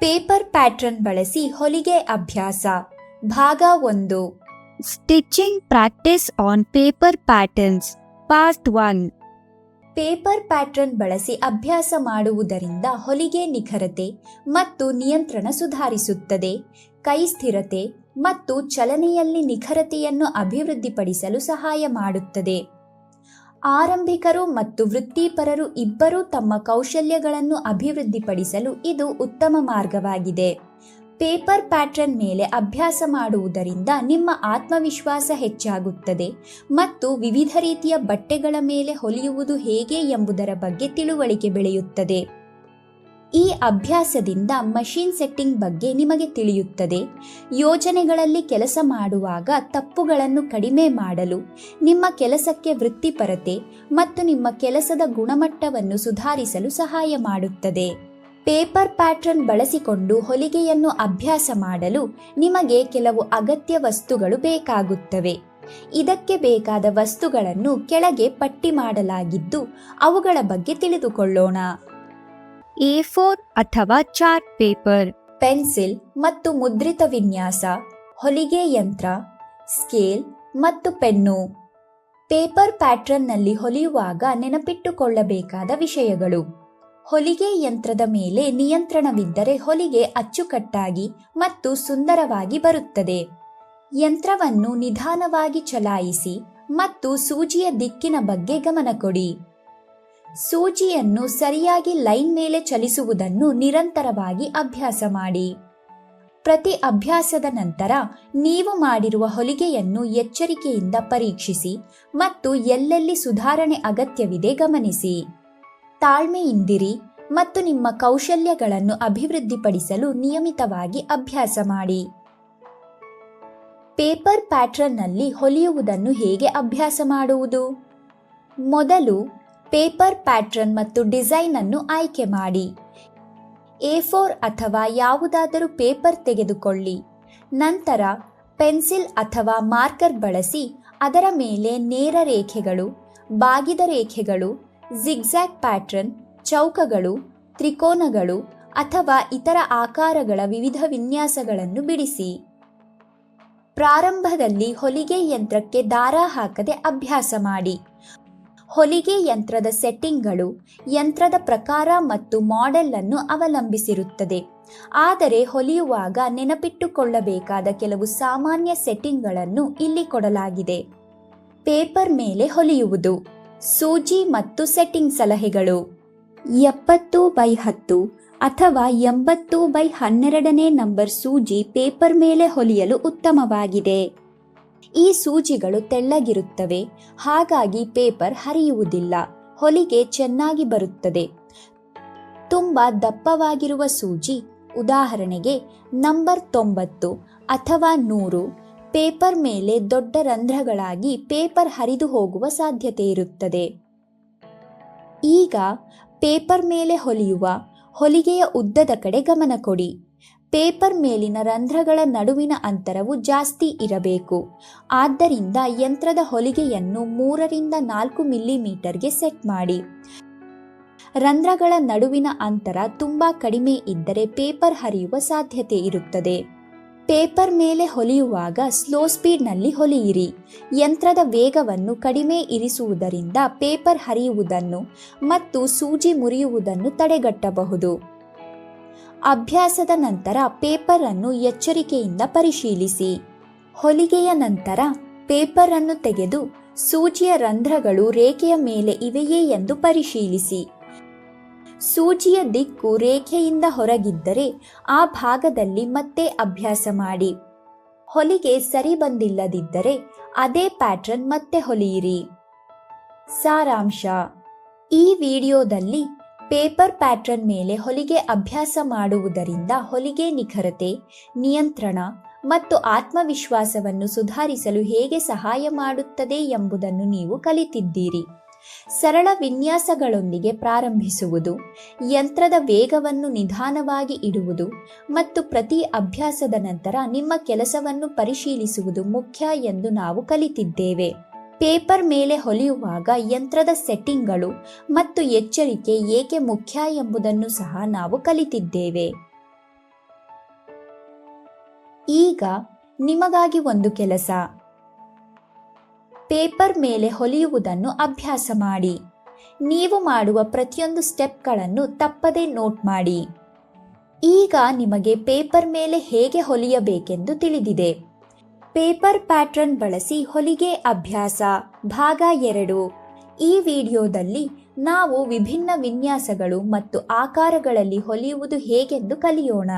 Paper pattern ಬಳಸಿ ಹೊಲಿಗೆ ಅಭ್ಯಾಸ ಭಾಗ 1. Stitching practice on paper patterns part 1. Paper pattern ಬಳಸಿ ಅಭ್ಯಾಸ ಮಾಡುವುದರಿಂದ ಹೊಲಿಗೆ ನಿಖರತೆ ಮತ್ತು ನಿಯಂತ್ರಣ ಸುಧಾರಿಸುತ್ತದೆ. ಕೈ ಸ್ಥಿರತೆ ಮತ್ತು ಚಲನೆಯಲ್ಲಿ ನಿಖರತೆಯನ್ನು ಅಭಿವೃದ್ಧಿಪಡಿಸಲು ಸಹಾಯ ಮಾಡುತ್ತದೆ. ಆರಂಭಿಕರು ಮತ್ತು ವೃತ್ತಿಪರರು ಇಬ್ಬರೂ ತಮ್ಮ ಕೌಶಲ್ಯಗಳನ್ನು ಅಭಿವೃದ್ಧಿಪಡಿಸಲು ಇದು ಉತ್ತಮ ಮಾರ್ಗವಾಗಿದೆ. ಪೇಪರ್ ಪ್ಯಾಟರ್ನ್ ಮೇಲೆ ಅಭ್ಯಾಸ ಮಾಡುವುದರಿಂದ ನಿಮ್ಮ ಆತ್ಮವಿಶ್ವಾಸ ಹೆಚ್ಚಾಗುತ್ತದೆ ಮತ್ತು ವಿವಿಧ ರೀತಿಯ ಬಟ್ಟೆಗಳ ಮೇಲೆ ಹೊಲಿಯುವುದು ಹೇಗೆ ಎಂಬುದರ ಬಗ್ಗೆ ತಿಳುವಳಿಕೆ ಬೆಳೆಯುತ್ತದೆ. ಈ ಅಭ್ಯಾಸದಿಂದ ಮಷೀನ್ ಸೆಟ್ಟಿಂಗ್ ಬಗ್ಗೆ ನಿಮಗೆ ತಿಳಿಯುತ್ತದೆ. ಯೋಜನೆಗಳಲ್ಲಿ ಕೆಲಸ ಮಾಡುವಾಗ ತಪ್ಪುಗಳನ್ನು ಕಡಿಮೆ ಮಾಡಲು, ನಿಮ್ಮ ಕೆಲಸಕ್ಕೆ ವೃತ್ತಿಪರತೆ ಮತ್ತು ನಿಮ್ಮ ಕೆಲಸದ ಗುಣಮಟ್ಟವನ್ನು ಸುಧಾರಿಸಲು ಸಹಾಯ ಮಾಡುತ್ತದೆ. ಪೇಪರ್ ಪ್ಯಾಟರ್ನ್ ಬಳಸಿಕೊಂಡು ಹೊಲಿಗೆಯನ್ನು ಅಭ್ಯಾಸ ಮಾಡಲು ನಿಮಗೆ ಕೆಲವು ಅಗತ್ಯ ವಸ್ತುಗಳು ಬೇಕಾಗುತ್ತವೆ. ಇದಕ್ಕೆ ಬೇಕಾದ ವಸ್ತುಗಳನ್ನು ಕೆಳಗೆ ಪಟ್ಟಿ ಮಾಡಲಾಗಿದ್ದು ಅವುಗಳ ಬಗ್ಗೆ ತಿಳಿದುಕೊಳ್ಳೋಣ. A4 ಅಥವಾ ಚಾರ್ಟ್ ಪೇಪರ್, ಪೆನ್ಸಿಲ್ ಮತ್ತು ಮುದ್ರಿತ ವಿನ್ಯಾಸ, ಹೊಲಿಗೆ ಯಂತ್ರ, ಸ್ಕೇಲ್ ಮತ್ತು ಪೆನ್ನು. ಪೇಪರ್ ಪ್ಯಾಟರ್ನ್ನಲ್ಲಿ ಹೊಲಿಯುವಾಗ ನೆನಪಿಟ್ಟುಕೊಳ್ಳಬೇಕಾದ ವಿಷಯಗಳು. ಹೊಲಿಗೆ ಯಂತ್ರದ ಮೇಲೆ ನಿಯಂತ್ರಣವಿದ್ದರೆ ಹೊಲಿಗೆ ಅಚ್ಚುಕಟ್ಟಾಗಿ ಮತ್ತು ಸುಂದರವಾಗಿ ಬರುತ್ತದೆ. ಯಂತ್ರವನ್ನು ನಿಧಾನವಾಗಿ ಚಲಾಯಿಸಿ ಮತ್ತು ಸೂಜಿಯ ದಿಕ್ಕಿನ ಬಗ್ಗೆ ಗಮನ ಕೊಡಿ. ಸೂಜಿಯನ್ನು ಸರಿಯಾಗಿ ಲೈನ್ ಮೇಲೆ ಚಲಿಸುವುದನ್ನು ನಿರಂತರವಾಗಿ ಅಭ್ಯಾಸ ಮಾಡಿ. ಪ್ರತಿ ಅಭ್ಯಾಸದ ನಂತರ ನೀವು ಮಾಡಿರುವ ಹೊಲಿಗೆಯನ್ನು ಎಚ್ಚರಿಕೆಯಿಂದ ಪರೀಕ್ಷಿಸಿ ಮತ್ತು ಎಲ್ಲೆಲ್ಲಿ ಸುಧಾರಣೆ ಅಗತ್ಯವಿದೆ ಗಮನಿಸಿ. ತಾಳ್ಮೆಯಿಂದಿರಿ ಮತ್ತು ನಿಮ್ಮ ಕೌಶಲ್ಯಗಳನ್ನು ಅಭಿವೃದ್ಧಿಪಡಿಸಲು ನಿಯಮಿತವಾಗಿ ಅಭ್ಯಾಸ ಮಾಡಿ. ಪೇಪರ್ ಪ್ಯಾಟರ್ನ್ನಲ್ಲಿ ಹೊಲಿಯುವುದನ್ನು ಹೇಗೆ ಅಭ್ಯಾಸ ಮಾಡುವುದು? ಮೊದಲು ಪೇಪರ್ ಪ್ಯಾಟರ್ನ್ ಮತ್ತು ಡಿಸೈನ್ ಅನ್ನು ಆಯ್ಕೆ ಮಾಡಿ. A4 ಅಥವಾ ಯಾವುದಾದರೂ ಪೇಪರ್ ತೆಗೆದುಕೊಳ್ಳಿ. ನಂತರ ಪೆನ್ಸಿಲ್ ಅಥವಾ ಮಾರ್ಕರ್ ಬಳಸಿ ಅದರ ಮೇಲೆ ನೇರ ರೇಖೆಗಳು, ಬಾಗಿದ ರೇಖೆಗಳು, ಜಿಗ್ಜ್ಯಾಗ್ ಪ್ಯಾಟರ್ನ್, ಚೌಕಗಳು, ತ್ರಿಕೋನಗಳು ಅಥವಾ ಇತರ ಆಕಾರಗಳ ವಿವಿಧ ವಿನ್ಯಾಸಗಳನ್ನು ಬಿಡಿಸಿ. ಪ್ರಾರಂಭದಲ್ಲಿ ಹೊಲಿಗೆ ಯಂತ್ರಕ್ಕೆ ದಾರ ಹಾಕದೆ ಅಭ್ಯಾಸ ಮಾಡಿ. ಹೊಲಿಗೆ ಯಂತ್ರದ ಸೆಟ್ಟಿಂಗ್ಗಳು ಯಂತ್ರದ ಪ್ರಕಾರ ಮತ್ತು ಮಾಡೆಲ್ ಅನ್ನು ಅವಲಂಬಿಸಿರುತ್ತದೆ. ಆದರೆ ಹೊಲಿಯುವಾಗ ನೆನಪಿಟ್ಟುಕೊಳ್ಳಬೇಕಾದ ಕೆಲವು ಸಾಮಾನ್ಯ ಸೆಟ್ಟಿಂಗ್ಗಳನ್ನು ಇಲ್ಲಿ ಕೊಡಲಾಗಿದೆ. ಪೇಪರ್ ಮೇಲೆ ಹೊಲಿಯುವುದು. ಸೂಜಿ ಮತ್ತು ಸೆಟ್ಟಿಂಗ್ ಸಲಹೆಗಳು. 70x10 ಅಥವಾ 80x12 ನಂಬರ್ ಸೂಜಿ ಪೇಪರ್ ಮೇಲೆ ಹೊಲಿಯಲು ಉತ್ತಮವಾಗಿದೆ. ಈ ಸೂಜಿಗಳು ತೆಳ್ಳಗಿರುತ್ತವೆ, ಹಾಗಾಗಿ ಪೇಪರ್ ಹರಿಯುವುದಿಲ್ಲ, ಹೊಲಿಗೆ ಚೆನ್ನಾಗಿ ಬರುತ್ತದೆ. ತುಂಬ ದಪ್ಪವಾಗಿರುವ ಸೂಜಿ, ಉದಾಹರಣೆಗೆ ನಂಬರ್ 90 ಅಥವಾ 100, ಪೇಪರ್ ಮೇಲೆ ದೊಡ್ಡ ರಂಧ್ರಗಳಾಗಿ ಪೇಪರ್ ಹರಿದು ಹೋಗುವ ಸಾಧ್ಯತೆ ಇರುತ್ತದೆ. ಈಗ ಪೇಪರ್ ಮೇಲೆ ಹೊಲಿಯುವ ಹೊಲಿಗೆಯ ಉದ್ದದ ಕಡೆ ಗಮನ ಕೊಡಿ. ಪೇಪರ್ ಮೇಲಿನ ರಂಧ್ರಗಳ ನಡುವಿನ ಅಂತರವು ಜಾಸ್ತಿ ಇರಬೇಕು. ಆದ್ದರಿಂದ ಯಂತ್ರದ ಹೊಲಿಗೆಯನ್ನು 3ರಿಂದ 4 ಮಿಲಿಮೀಟರ್ಗೆ ಸೆಟ್ ಮಾಡಿ. ರಂಧ್ರಗಳ ನಡುವಿನ ಅಂತರ ತುಂಬಾ ಕಡಿಮೆ ಇದ್ದರೆ ಪೇಪರ್ ಹರಿಯುವ ಸಾಧ್ಯತೆ ಇರುತ್ತದೆ. ಪೇಪರ್ ಮೇಲೆ ಹೊಲಿಯುವಾಗ ಸ್ಲೋ ಸ್ಪೀಡ್ನಲ್ಲಿ ಹೊಲಿಯಿರಿ. ಯಂತ್ರದ ವೇಗವನ್ನು ಕಡಿಮೆ ಇರಿಸುವುದರಿಂದ ಪೇಪರ್ ಹರಿಯುವುದನ್ನು ಮತ್ತು ಸೂಜಿ ಮುರಿಯುವುದನ್ನು ತಡೆಗಟ್ಟಬಹುದು. ಅಭ್ಯಾಸದ ನಂತರ ಪೇಪರ್ ಅನ್ನು ಎಚ್ಚರಿಕೆಯಿಂದ ಪರಿಶೀಲಿಸಿ. ಹೊಲಿಗೆಯ ನಂತರ ಪೇಪರ್ ಅನ್ನು ತೆಗೆದು ಸೂಜಿಯ ರಂಧ್ರಗಳು ರೇಖೆಯ ಮೇಲೆ ಇವೆಯೇ ಎಂದು ಪರಿಶೀಲಿಸಿ. ಸೂಜಿಯ ದಿಕ್ಕು ರೇಖೆಯಿಂದ ಹೊರಗಿದ್ದರೆ ಆ ಭಾಗದಲ್ಲಿ ಮತ್ತೆ ಅಭ್ಯಾಸ ಮಾಡಿ. ಹೊಲಿಗೆ ಸರಿ ಬಂದಿಲ್ಲದಿದ್ದರೆ ಅದೇ ಪ್ಯಾಟರ್ನ್ ಮತ್ತೆ ಹೊಲಿಯಿರಿ. ಸಾರಾಂಶ: ಈ ವಿಡಿಯೋದಲ್ಲಿ ಪೇಪರ್ ಪ್ಯಾಟರ್ನ್ ಮೇಲೆ ಹೊಲಿಗೆ ಅಭ್ಯಾಸ ಮಾಡುವುದರಿಂದ ಹೊಲಿಗೆ ನಿಖರತೆ, ನಿಯಂತ್ರಣ ಮತ್ತು ಆತ್ಮವಿಶ್ವಾಸವನ್ನು ಸುಧಾರಿಸಲು ಹೇಗೆ ಸಹಾಯ ಮಾಡುತ್ತದೆ ಎಂಬುದನ್ನು ನೀವು ಕಲಿತಿದ್ದೀರಿ. ಸರಳ ವಿನ್ಯಾಸಗಳೊಂದಿಗೆ ಪ್ರಾರಂಭಿಸುವುದು, ಯಂತ್ರದ ವೇಗವನ್ನು ನಿಧಾನವಾಗಿ ಇಡುವುದು ಮತ್ತು ಪ್ರತಿ ಅಭ್ಯಾಸದ ನಂತರ ನಿಮ್ಮ ಕೆಲಸವನ್ನು ಪರಿಶೀಲಿಸುವುದು ಮುಖ್ಯ ಎಂದು ನಾವು ಕಲಿತಿದ್ದೇವೆ. ಪೇಪರ್ ಮೇಲೆ ಹೊಲಿಯುವಾಗ ಯಂತ್ರದ ಸೆಟ್ಟಿಂಗ್ಗಳು ಮತ್ತು ಎಚ್ಚರಿಕೆ ಏಕೆ ಮುಖ್ಯ ಎಂಬುದನ್ನು ಸಹ ನಾವು ಕಲಿತಿದ್ದೇವೆ. ಈಗ ನಿಮಗಾಗಿ ಒಂದು ಕೆಲಸ. ಪೇಪರ್ ಮೇಲೆ ಹೊಲಿಯುವುದನ್ನು ಅಭ್ಯಾಸ ಮಾಡಿ. ನೀವು ಮಾಡುವ ಪ್ರತಿಯೊಂದು ಸ್ಟೆಪ್ಗಳನ್ನು ತಪ್ಪದೇ ನೋಟ್ ಮಾಡಿ. ಈಗ ನಿಮಗೆ ಪೇಪರ್ ಮೇಲೆ ಹೇಗೆ ಹೊಲಿಯಬೇಕೆಂದು ತಿಳಿದಿದೆ. ಪೇಪರ್ ಪ್ಯಾಟರ್ನ್ ಬಳಸಿ ಹೊಲಿಗೆ ಅಭ್ಯಾಸ ಭಾಗ 2. ಈ ವಿಡಿಯೋದಲ್ಲಿ ನಾವು ವಿಭಿನ್ನ ವಿನ್ಯಾಸಗಳು ಮತ್ತು ಆಕಾರಗಳಲ್ಲಿ ಹೊಲಿಯುವುದು ಹೇಗೆಂದು ಕಲಿಯೋಣ.